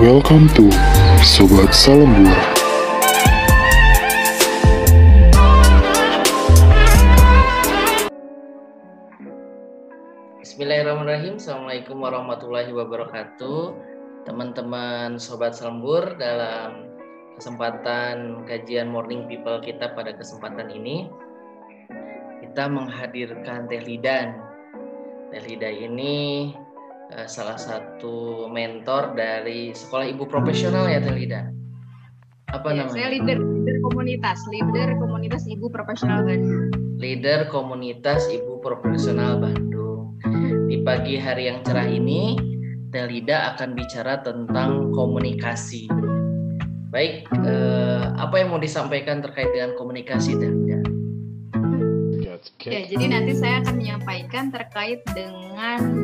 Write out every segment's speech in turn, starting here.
Welcome to Sobat Salembur. Bismillahirrahmanirrahim. Assalamualaikum warahmatullahi wabarakatuh. Teman-teman Sobat Salembur, dalam kesempatan kajian Morning People kita pada kesempatan ini, kita menghadirkan Teh Lida. Teh Lida ini salah satu mentor dari Sekolah Ibu Profesional ya Teh Lida. Apa namanya? Saya leader komunitas Ibu Profesional Bandung. Leader komunitas Ibu Profesional Bandung. Di pagi hari yang cerah ini, Teh Lida akan bicara tentang komunikasi. Baik, apa yang mau disampaikan terkait dengan komunikasi, Teh Lida? Ya, jadi nanti saya akan menyampaikan terkait dengan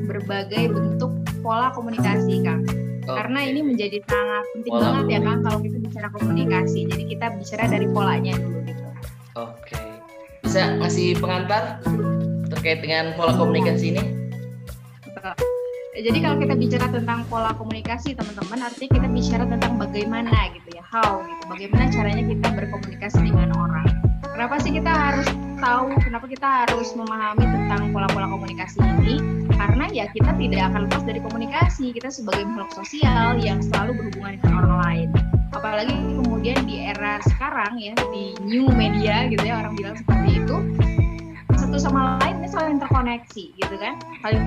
berbagai bentuk pola komunikasi, Kang. Karena ini menjadi sangat penting banget ya, Kang, kalau kita bicara komunikasi. Jadi kita bicara dari polanya dulu gitu. Oke. Bisa ngasih pengantar terkait dengan pola komunikasi ini? Betul. Jadi kalau kita bicara tentang pola komunikasi, teman-teman, artinya kita bicara tentang bagaimana gitu ya, how gitu. Bagaimana caranya kita berkomunikasi dengan orang. Kenapa sih kita harus tahu, kenapa kita harus memahami tentang pola-pola komunikasi ini? Karena ya kita tidak akan lepas dari komunikasi. Kita sebagai makhluk sosial yang selalu berhubungan dengan orang lain. Apalagi kemudian di era sekarang ya, di new media gitu ya, orang bilang seperti itu. Satu sama lain ini saling terkoneksi gitu kan. Saling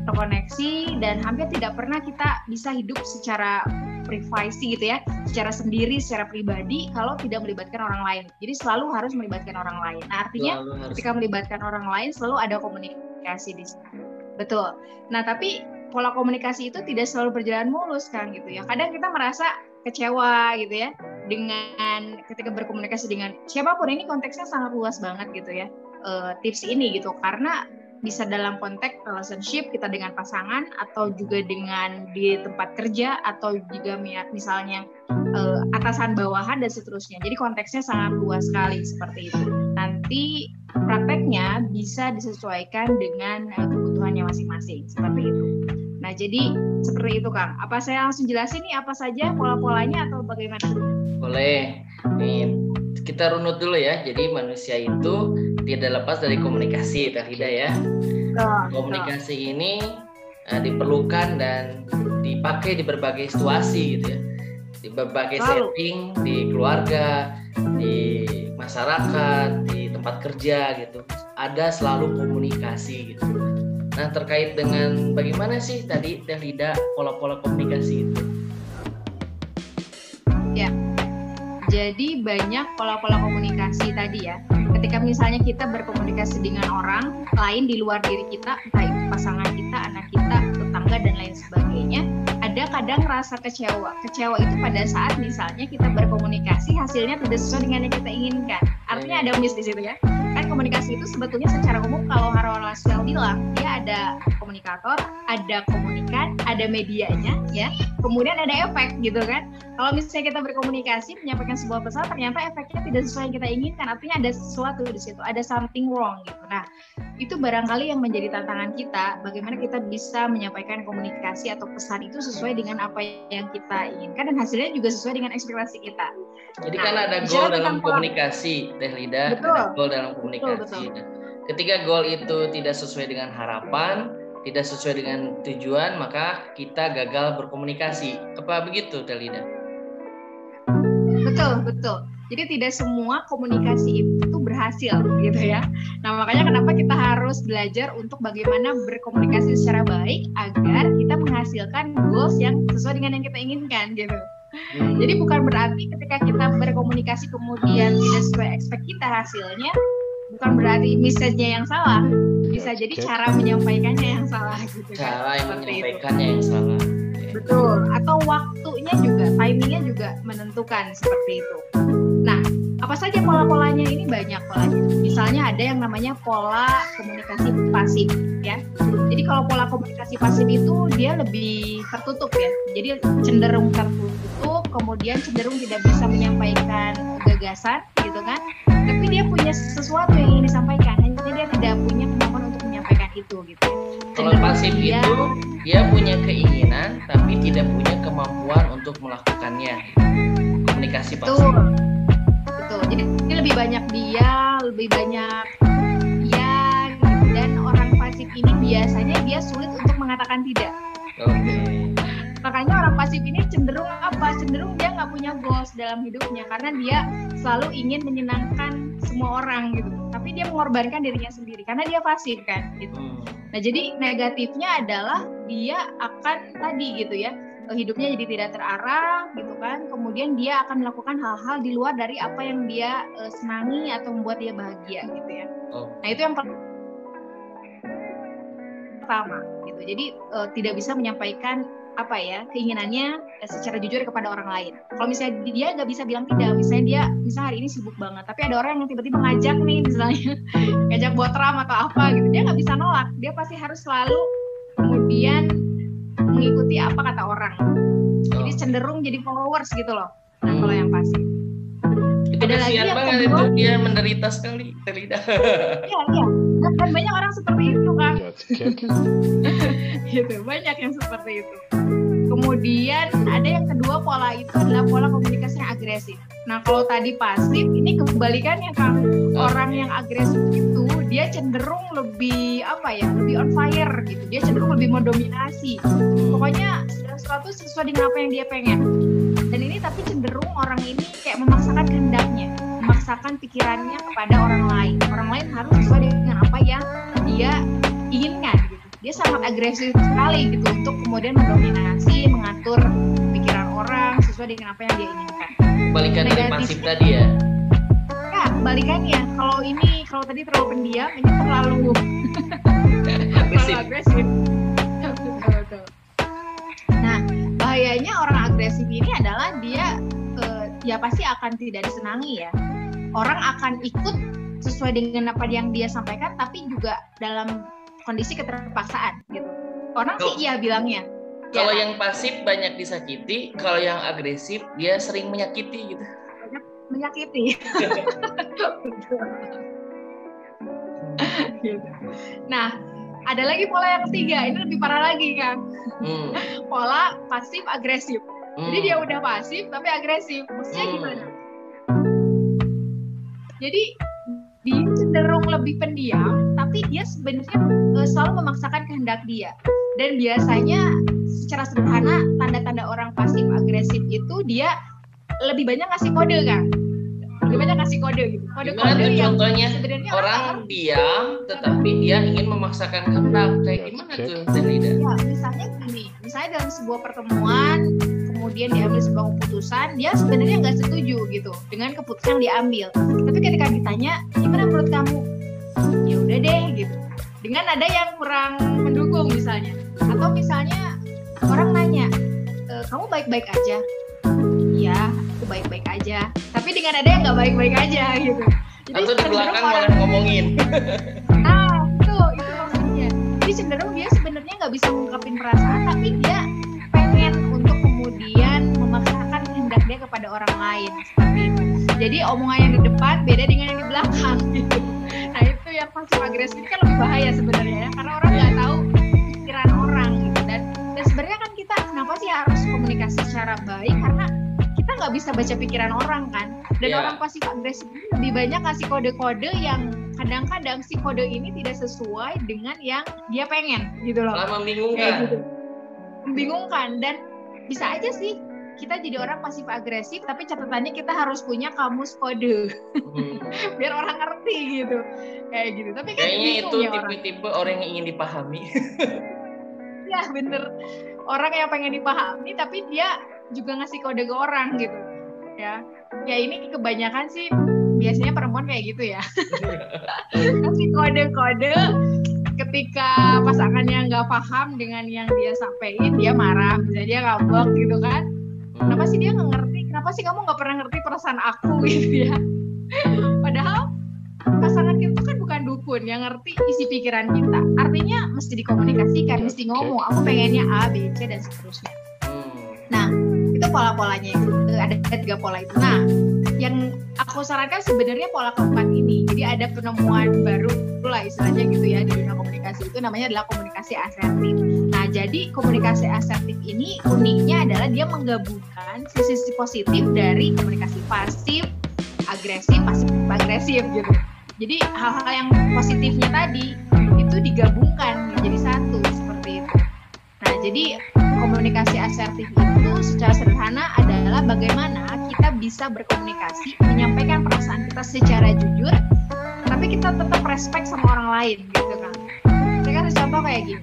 terkoneksi dan hampir tidak pernah kita bisa hidup secara privasi gitu ya, secara sendiri, secara pribadi kalau tidak melibatkan orang lain. Jadi selalu harus melibatkan orang lain. Nah, artinya ketika melibatkan orang lain selalu ada komunikasi di sana. Betul. Nah, tapi pola komunikasi itu tidak selalu berjalan mulus kan gitu ya. Kadang kita merasa kecewa gitu ya dengan ketika berkomunikasi dengan siapapun. Ini konteksnya sangat luas banget gitu ya. Tips ini gitu, karena bisa dalam konteks relationship kita dengan pasangan, atau juga dengan di tempat kerja, atau juga misalnya atasan bawahan dan seterusnya. Jadi konteksnya sangat luas sekali seperti itu. Nanti prakteknya bisa disesuaikan dengan kebutuhannya masing-masing seperti itu. Nah, jadi seperti itu, Kang. Apa saya langsung jelasin nih apa saja pola-polanya atau bagaimana? Boleh. Nih, kita runut dulu ya. Jadi manusia itu tidak lepas dari komunikasi, Teh Lida ya. Komunikasi ini diperlukan dan dipakai di berbagai situasi gitu ya. Di berbagai setting, di keluarga, di masyarakat, di tempat kerja gitu. Ada selalu komunikasi gitu. Nah, terkait dengan bagaimana sih tadi Teh Lida pola-pola komunikasi itu? Ya. Jadi banyak pola-pola komunikasi tadi ya. Ketika misalnya kita berkomunikasi dengan orang lain di luar diri kita, entah itu pasangan kita, anak kita, tetangga, dan lain sebagainya, ada kadang rasa kecewa. Kecewa itu pada saat misalnya kita berkomunikasi hasilnya tidak sesuai dengan yang kita inginkan. Artinya ada miss di situ ya. Kan komunikasi itu sebetulnya secara umum kalau Harold Laswell bilang, dia ada komunikator, ada komunikan, ada medianya ya. Kemudian ada efek gitu kan. Kalau misalnya kita berkomunikasi menyampaikan sebuah pesan, ternyata efeknya tidak sesuai yang kita inginkan, artinya ada sesuatu di situ, ada something wrong gitu. Nah, itu barangkali yang menjadi tantangan kita, bagaimana kita bisa menyampaikan komunikasi atau pesan itu sesuai dengan apa yang kita inginkan dan hasilnya juga sesuai dengan ekspektasi kita. Jadi kan ada goal dalam komunikasi, Teh Lida, ada goal dalam komunikasi. Betul. Ketika goal itu tidak sesuai dengan harapan, tidak sesuai dengan tujuan, maka kita gagal berkomunikasi. Apa begitu, Teh Lida? Betul. Jadi tidak semua komunikasi itu berhasil gitu ya. Nah, makanya kenapa kita harus belajar untuk bagaimana berkomunikasi secara baik agar kita menghasilkan goals yang sesuai dengan yang kita inginkan gitu. Jadi bukan berarti ketika kita berkomunikasi kemudian tidak sesuai ekspek kita hasilnya, bukan berarti message-nya yang salah. Bisa jadi cara menyampaikannya yang salah gitu. Cara yang menyampaikannya yang salah. Betul, atau waktunya juga, timingnya juga menentukan seperti itu. Nah, apa saja pola-polanya ini? Banyak polanya. Misalnya ada yang namanya pola komunikasi pasif ya. Jadi kalau pola komunikasi pasif itu dia lebih tertutup ya. Jadi cenderung tertutup, kemudian cenderung tidak bisa menyampaikan gagasan gitu kan. Tapi dia punya sesuatu yang ingin disampaikan, hanya dia tidak punya kemampuan untuk menyampaikan itu gitu. Kalau pasif itu dia punya keinginan tapi tidak punya kemampuan untuk melakukannya. Komunikasi pasif. Betul. Jadi lebih banyak dia, lebih banyak ya, dan orang pasif ini biasanya dia sulit untuk mengatakan tidak. Makanya orang pasif ini cenderung apa? Cenderung dia nggak punya goals dalam hidupnya karena dia selalu ingin menyenangkan semua orang gitu. Tapi dia mengorbankan dirinya sendiri karena dia pasif kan gitu. Nah jadi negatifnya adalah dia akan tadi gitu ya, hidupnya jadi tidak terarah gitu kan. Kemudian dia akan melakukan hal-hal di luar dari apa yang dia senangi atau membuat dia bahagia gitu ya. Nah itu yang pertama gitu. Jadi tidak bisa menyampaikan apa ya keinginannya secara jujur kepada orang lain. Kalau misalnya dia nggak bisa bilang tidak, misalnya hari ini sibuk banget, tapi ada orang yang tiba-tiba ngajak nih misalnya ngajak buat ram atau apa gitu, dia nggak bisa nolak, dia pasti harus selalu kemudian mengikuti apa kata orang. Jadi cenderung jadi followers gitu loh. Nah kalau yang pasif itu kasihan banget kedua, itu dia menderita sekali terlidah. Iya. Dan banyak orang seperti itu kan. Gitu, banyak yang seperti itu. Kemudian ada yang kedua, pola itu adalah pola komunikasi yang agresif. Nah kalau tadi pasif, ini kebalikannya Kang. Orang yang agresif itu dia cenderung lebih lebih on fire gitu. Dia cenderung lebih mendominasi. Pokoknya sesuatu sesuai dengan apa yang dia pengen. Dan ini tapi cenderung orang ini kayak memaksakan kehendaknya, memaksakan pikirannya kepada orang lain. Orang lain harus sesuai dengan apa yang dia inginkan gitu. Dia sangat agresif sekali gitu untuk kemudian mendominasi, mengatur pikiran orang sesuai dengan apa yang dia inginkan. Balikan dari pasif tadi ya. Ya, balikannya. Kalau tadi terlalu pendiam, ini terlalu agresif. Betul. Nah, bahayanya orang agresif ini adalah dia ya pasti akan tidak disenangi ya. Orang akan ikut sesuai dengan apa yang dia sampaikan, tapi juga dalam kondisi keterpaksaan gitu. Orang sih iya bilangnya. Kalau yang pasif banyak disakiti, kalau yang agresif dia sering menyakiti gitu. Banyak menyakiti. Nah, ada lagi pola yang ketiga, ini lebih parah lagi kan. Pola pasif agresif. Jadi dia udah pasif tapi agresif. Maksudnya gimana? Jadi dia cenderung lebih pendiam, tapi dia sebenarnya selalu memaksakan kehendak dia. Dan biasanya secara sederhana tanda-tanda orang pasif agresif itu dia lebih banyak ngasih kode kan. Lebih banyak ngasih kode gitu. Kode-kode yang contohnya orang diam tetapi dia ingin memaksakan kehendak. Kayak gimana tuh Terlida? Ya, misalnya gini. Misalnya dalam sebuah pertemuan kemudian diambil sebuah keputusan, dia sebenarnya nggak setuju gitu dengan keputusan yang diambil. Tapi ketika ditanya, gimana menurut kamu? Ya udah deh gitu. Dengan ada yang kurang mendukung misalnya. Atau misalnya orang nanya, kamu baik-baik aja? Iya, aku baik-baik aja. Tapi dengan ada yang nggak baik-baik aja gitu. Jadi atau di belakang malah ngomongin. Nah, itu maksudnya. Jadi cenderung dia sebenarnya nggak bisa mengungkapin perasaan, tapi dia pengen untuk kemudian memaksakan kehendak dia kepada orang lain seperti itu. Jadi omongan yang di depan beda dengan yang di belakang gitu. Nah itu yang pasif agresif kan lebih bahaya sebenarnya ya, karena orang nggak tahu pikiran orang gitu. Dan sebenarnya kan kita kenapa sih harus komunikasi secara baik, karena kita nggak bisa baca pikiran orang kan. Dan orang pasif agresif ini lebih banyak kasih kode-kode yang kadang-kadang si kode ini tidak sesuai dengan yang dia pengen gitu loh. Malah membingungkan. Gitu. Membingungkan. Dan bisa aja sih kita jadi orang pasif agresif, tapi catatannya kita harus punya kamus kode biar orang ngerti gitu, kayak gitu. Tapi kan kayaknya itu ya tipe-tipe orang yang ingin dipahami. Ya bener, orang yang pengen dipahami tapi dia juga ngasih kode ke orang gitu ya. Ya ini kebanyakan sih biasanya perempuan kayak gitu ya. Ngasih kode-kode ketika pasangannya nggak paham dengan yang dia sampaikan, dia marah, misalnya dia ngambek gitu kan. Kenapa sih dia nggak ngerti? Kenapa sih kamu nggak pernah ngerti perasaan aku gitu ya? Padahal pasangan kita kan bukan dukun yang ngerti isi pikiran kita. Artinya mesti dikomunikasikan, mesti ngomong. Aku pengennya A, B, C dan seterusnya. Nah itu pola-polanya itu. Ada 3 pola itu. Nah yang aku sarankan sebenarnya pola keempat ini. Jadi ada penemuan baru lah istilahnya gitu ya di dunia komunikasi, itu namanya adalah komunikasi asertif. Nah, jadi komunikasi asertif ini uniknya adalah dia menggabungkan sisi positif dari komunikasi pasif, agresif gitu. Jadi hal-hal yang positifnya tadi itu digabungkan menjadi satu seperti itu. Nah, jadi komunikasi asertif itu secara sederhana adalah bagaimana kita bisa berkomunikasi, menyampaikan perasaan kita secara jujur, tapi kita tetap respect sama orang lain gitu kan. Saya kasih contoh kayak gini.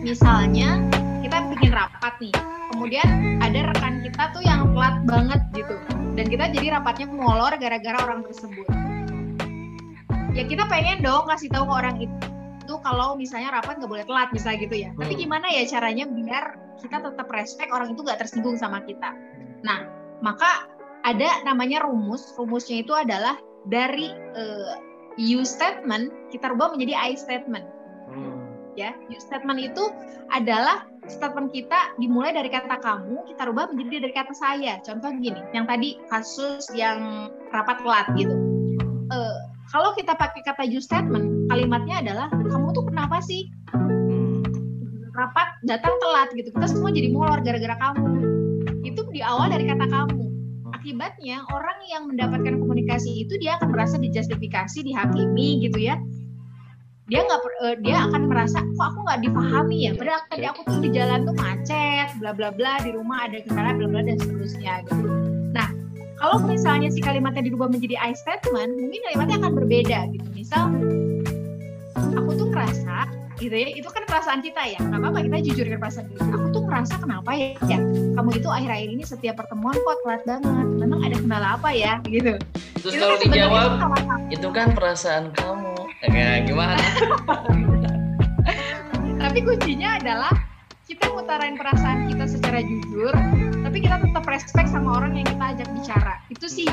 Misalnya kita bikin rapat nih, kemudian ada rekan kita tuh yang telat banget gitu, dan kita jadi rapatnya molor gara-gara orang tersebut. Ya kita pengen dong kasih tahu ke orang itu kalau misalnya rapat nggak boleh telat misalnya gitu ya. Tapi gimana ya caranya biar kita tetap respect orang itu nggak tersinggung sama kita. Nah, maka ada namanya rumusnya itu adalah dari you statement kita rubah menjadi I statement. Ya, you statement itu adalah statement kita dimulai dari kata kamu, kita rubah menjadi dari kata saya. Contoh gini, yang tadi kasus yang rapat telat gitu. Kalau kita pakai kata you statement, kalimatnya adalah kamu tuh kenapa sih rapat datang telat gitu, kita semua jadi molor gara-gara kamu. Itu di awal dari kata kamu. Akibatnya orang yang mendapatkan komunikasi itu dia akan merasa dijustifikasi, dihakimi gitu ya. Dia akan merasa kok aku nggak dipahami ya, padahal tadi aku tuh di jalan tuh macet, bla bla bla, di rumah ada kendala bla bla dan seterusnya gitu. Nah, kalau misalnya si kalimatnya dirubah menjadi I statement, mungkin kalimatnya akan berbeda gitu. Misal, aku tuh ngerasa gitu ya, itu kan perasaan kita ya, nggak apa-apa kita jujur ke perasaan kita. Aku tuh ngerasa kenapa ya, kamu itu akhir-akhir ini setiap pertemuan kok telat banget, memang ada kendala apa ya gitu. Terus kalau dijawab, itu kan perasaan kamu, kayak gimana? Tapi kuncinya adalah kita ngutarain perasaan kita secara jujur, tapi kita tetap respect sama orang yang kita ajak bicara. Itu sih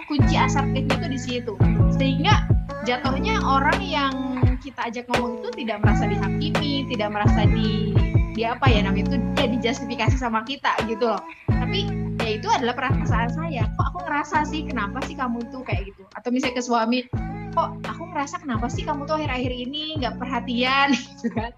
kunci asertifnya itu di situ. Sehingga jatuhnya orang yang kita ajak ngomong itu tidak merasa dihakimi, tidak merasa di apa ya namanya itu dia dijustifikasi sama kita gitu loh. Tapi ya itu adalah perasaan saya. Kok aku ngerasa sih kenapa sih kamu itu kayak gitu? Atau misalnya ke suami, kok aku ngerasa kenapa sih kamu tuh akhir-akhir ini nggak perhatian gitu kan?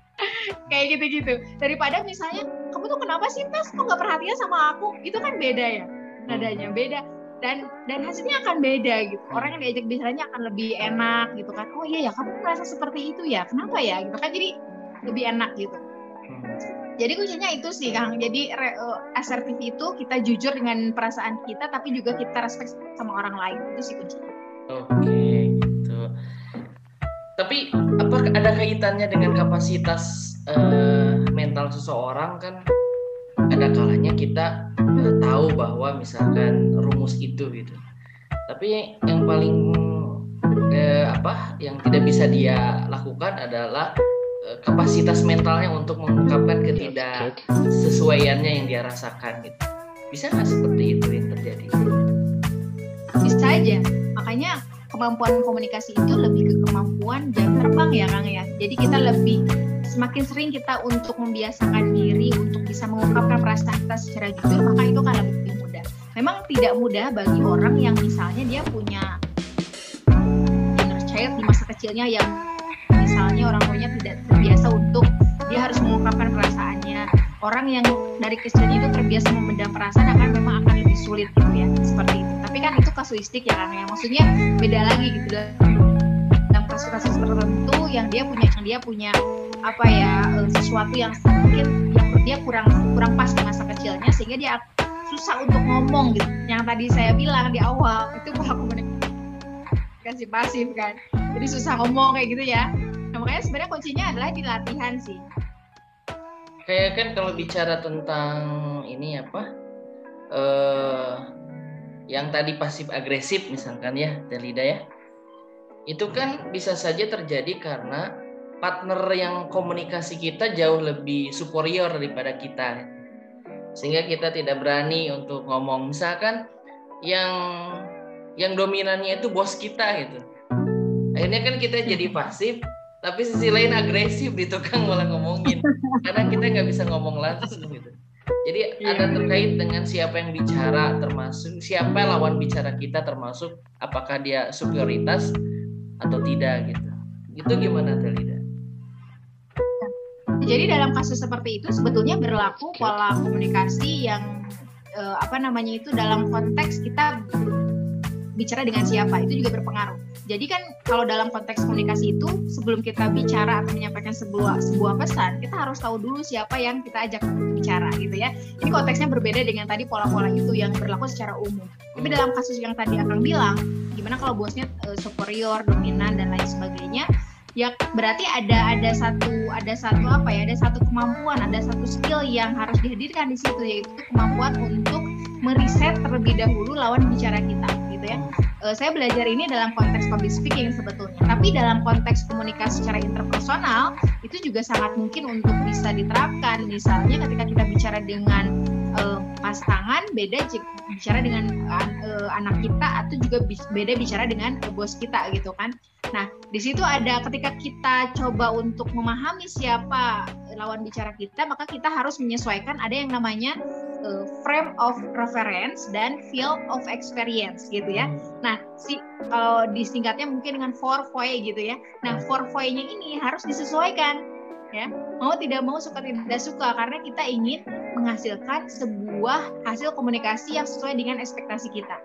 Kayak gitu-gitu. Daripada misalnya kamu tuh kenapa sih Mas kok nggak perhatian sama aku? Itu kan beda ya, nadanya beda dan hasilnya akan beda gitu. Orang yang diajak bicaranya akan lebih enak gitu kan. Oh iya ya kamu merasa seperti itu ya, kenapa ya gitu kan, jadi lebih enak gitu. Jadi kuncinya itu sih Kang. Jadi asertif itu kita jujur dengan perasaan kita, tapi juga kita respect sama orang lain. Itu sih kuncinya. Oke, gitu. Tapi apa ada kaitannya dengan kapasitas mental seseorang? Kan ada kalanya kita tahu bahwa misalkan rumus itu gitu. Tapi yang paling yang tidak bisa dia lakukan adalah kapasitas mentalnya untuk mengungkapkan ketidaksesuaiannya yang dia rasakan gitu. Bisa nggak seperti itu yang terjadi? Bisa aja. Makanya kemampuan komunikasi itu lebih ke kemampuan jam terbang ya Kang ya. Jadi kita semakin sering kita untuk membiasakan diri untuk bisa mengungkapkan perasaan kita secara jujur, maka itu akan lebih mudah. Memang tidak mudah bagi orang yang misalnya dia punya inner child di masa kecilnya yang misalnya orang tuanya tidak terbiasa untuk dia harus mengungkapkan perasaannya. Orang yang dari kecilnya itu terbiasa memendam perasaan akan lebih sulit gitu ya, seperti itu. Tapi kan itu kasuistik ya Kang ya. Maksudnya beda lagi gitu dalam kasus-kasus tertentu yang dia punya sesuatu yang mungkin yang dia kurang pas di masa kecilnya sehingga dia susah untuk ngomong gitu. Yang tadi saya bilang di awal itu pola komunikasi pasif kan. Jadi susah ngomong kayak gitu ya. Nah, makanya sebenarnya kuncinya adalah di latihan sih. Kayak kan kalau bicara tentang ini yang tadi pasif agresif misalkan ya, Delida ya. Itu kan bisa saja terjadi karena partner yang komunikasi kita jauh lebih superior daripada kita. Sehingga kita tidak berani untuk ngomong. Misalkan yang dominannya itu bos kita gitu. Akhirnya kan kita jadi pasif, tapi sisi lain agresif di tukang malah ngomongin. Karena kita nggak bisa ngomong langsung gitu. Jadi ada terkait dengan siapa yang bicara, termasuk siapa lawan bicara kita, termasuk apakah dia superioritas atau tidak gitu. Itu gimana Delida? Jadi dalam kasus seperti itu sebetulnya berlaku pola komunikasi yang dalam konteks kita bicara dengan siapa itu juga berpengaruh. Jadi kan kalau dalam konteks komunikasi itu sebelum kita bicara atau menyampaikan sebuah pesan, kita harus tahu dulu siapa yang kita ajak bicara gitu ya. Ini konteksnya berbeda dengan tadi pola-pola itu yang berlaku secara umum. Tapi dalam kasus yang tadi Akang bilang, gimana kalau bosnya superior, dominan dan lain sebagainya, ya berarti ada satu kemampuan, ada satu skill yang harus dihadirkan di situ, yaitu kemampuan untuk meriset terlebih dahulu lawan bicara kita gitu ya. Saya belajar ini dalam konteks public speaking sebetulnya, tapi dalam konteks komunikasi secara interpersonal itu juga sangat mungkin untuk bisa diterapkan. Misalnya ketika kita bicara dengan pasangan, beda bicara dengan anak kita, atau juga beda bicara dengan bos kita gitu kan. Nah, di situ ada ketika kita coba untuk memahami siapa lawan bicara kita, maka kita harus menyesuaikan ada yang namanya frame of reference dan field of experience gitu ya. Nah, kalau disingkatnya mungkin dengan 4V gitu ya. Nah, 4V-nya ini harus disesuaikan ya. Mau tidak mau, suka tidak suka, karena kita ingin menghasilkan sebuah hasil komunikasi yang sesuai dengan ekspektasi kita.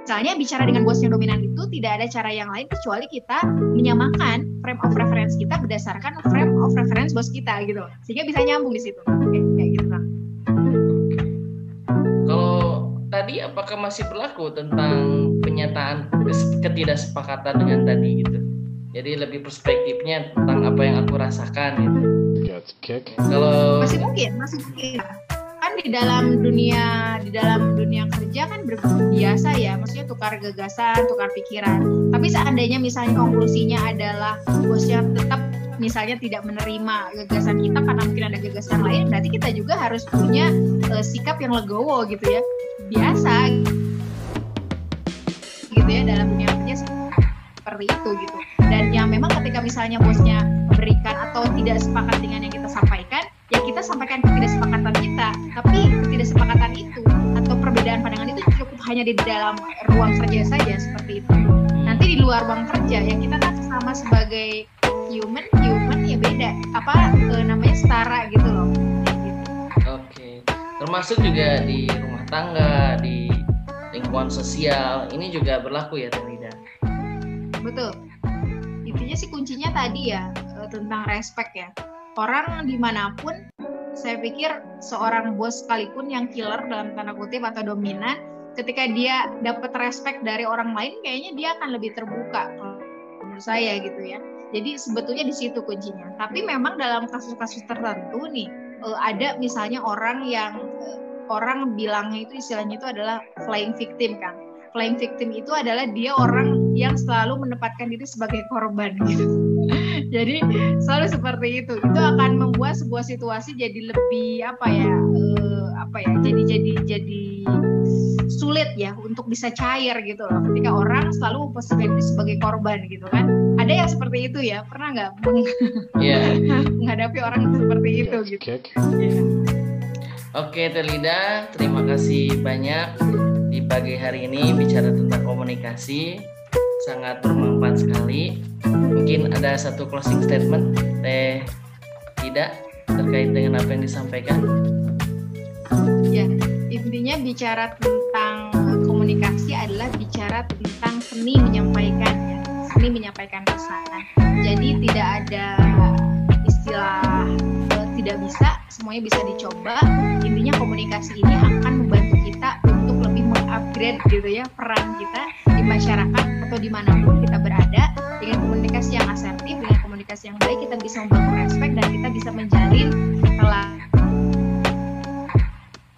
Misalnya bicara dengan bos yang dominan itu tidak ada cara yang lain kecuali kita menyamakan frame of reference kita berdasarkan frame of reference bos kita gitu, sehingga bisa nyambung di situ. Kayak gitu kan. Kalau tadi apakah masih berlaku tentang penyataan ketidaksepakatan dengan tadi gitu? Jadi lebih perspektifnya tentang apa yang aku rasakan gitu. Kalau masih mungkin. Kan di dalam dunia kerja kan biasa ya, maksudnya tukar gagasan, tukar pikiran. Tapi seandainya misalnya konklusinya adalah bosnya tetap misalnya tidak menerima gagasan kita karena mungkin ada gagasan lain, berarti kita juga harus punya sikap yang legowo gitu ya. Biasa gitu ya dalam dunia kerja seperti itu gitu. Dan yang memang ketika misalnya bosnya memberikan atau tidak sepakat dengan yang kita sampaikan, ya kita sampaikan ketidaksepakatan kita. Tapi ketidaksepakatan itu atau perbedaan pandangan itu cukup hanya di dalam ruang kerja saja seperti itu. Nanti di luar ruang kerja yang kita kan sama sebagai human ya beda. Namanya setara gitu loh. Gitu. Oke. Termasuk juga di rumah tangga, di lingkungan sosial, ini juga berlaku ya Telida? Betul. Intinya sih kuncinya tadi ya tentang respect ya. Orang dimanapun, saya pikir seorang bos sekalipun yang killer dalam tanda kutip atau dominan, ketika dia dapat respect dari orang lain, kayaknya dia akan lebih terbuka menurut saya gitu ya. Jadi sebetulnya di situ kuncinya. Tapi memang dalam kasus-kasus tertentu nih, ada misalnya orang bilangnya itu istilahnya itu adalah flying victim kan. Flying victim itu adalah dia orang yang selalu menempatkan diri sebagai korban gitu. Jadi selalu seperti itu. Itu akan membuat sebuah situasi jadi lebih jadi sulit ya untuk bisa cair gitu loh. Ketika orang selalu memposisikan diri sebagai korban gitu kan. Ada yang seperti itu ya. Pernah nggak menghadapi orang seperti itu gitu? Yeah. Oke Telida, terima kasih banyak. Di pagi hari ini bicara tentang komunikasi sangat bermanfaat sekali. Mungkin ada satu closing statement tidak terkait dengan apa yang disampaikan. Ya, intinya bicara tentang komunikasi adalah bicara tentang seni menyampaikan pesan. Jadi tidak ada istilah tidak bisa, semuanya bisa dicoba. Intinya komunikasi ini akan membantu kita untuk lebih mengupgrade gitu ya peran kita di masyarakat atau dimanapun kita berada. Dengan komunikasi yang asertif, dengan komunikasi yang baik, kita bisa membangun respect dan kita bisa menjalin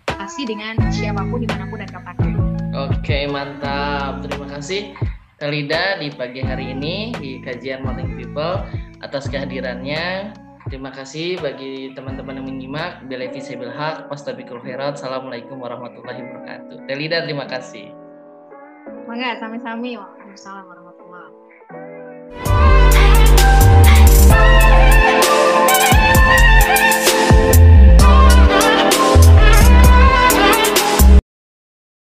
relasi dengan siapapun, dimanapun dan kapanpun. Oke, mantap. Terima kasih Telida di pagi hari ini di kajian Morning People atas kehadirannya. Terima kasih bagi teman-teman yang menyimak. Bila Fisabil Haq, Wastabikul Khairat. Assalamualaikum warahmatullahi wabarakatuh. Telida, terima kasih. Mangga, sami-sami. Waalaikumsalam.